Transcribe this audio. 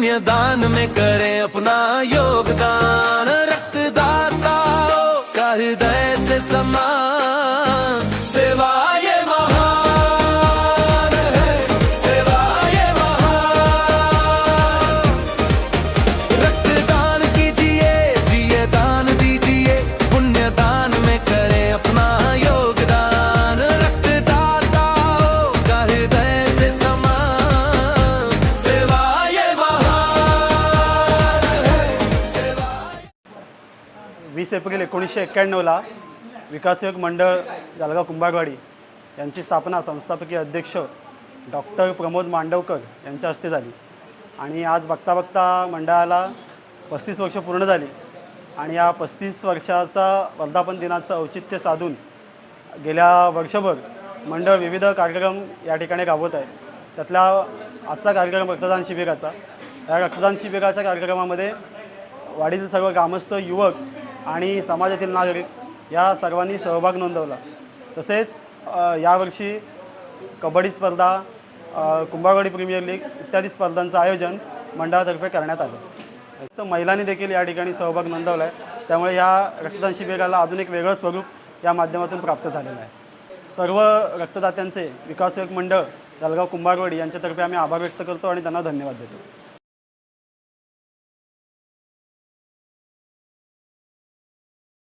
पुण्यदान में करें अपना योगदान, रक्तदाता हो का हृदय से समान, सेवा ये महान है, सेवा ये महान। रक्तदान कीजिए, जिए दान दीजिए, पुण्यदान में करें अपना योगदान, रक्तदाता हो का हृदय से समान, सेवा ये महान है, सेवा। 20 एप्रिल 1991ला विकासयोग मंडळ जळगाव कुंभारवाडी यांची स्थापना संस्थापकीय अध्यक्ष डॉक्टर प्रमोद मांडवकर यांच्या हस्ते झाली आणि आज बघता बघता मंडळाला 35 वर्ष पूर्ण झाली आणि या 35 वर्षाचा वर्धापन दिनाचं औचित्य साधून गेल्या वर्षभर मंडळ विविध कार्यक्रम या ठिकाणी राबवत आहे। त्यातला आजचा कार्यक्रम रक्तदान शिबिराचा, या रक्तदान शिबिराच्या कार्यक्रमामध्ये वाडीतील सर्व ग्रामस्थ, युवक आणि समाजातील नागरिक या सर्वांनी सहभाग नोंदवला। तसेच यावर्षी कबड्डी स्पर्धा, कुंभारवाडी प्रीमियर लीग इत्यादी स्पर्धांचं आयोजन मंडळातर्फे करण्यात आलं। तर महिलांनी देखील या ठिकाणी सहभाग नोंदवला आहे, त्यामुळे या रक्तदान शिबिराला अजून एक वेगळं स्वरूप या माध्यमातून प्राप्त झालेलं आहे। सर्व रक्तदात्यांचे विकासयोग मंडळ जळगाव कुंभारवाडी यांच्यातर्फे आम्ही आभार व्यक्त करतो आणि त्यांना धन्यवाद देतो।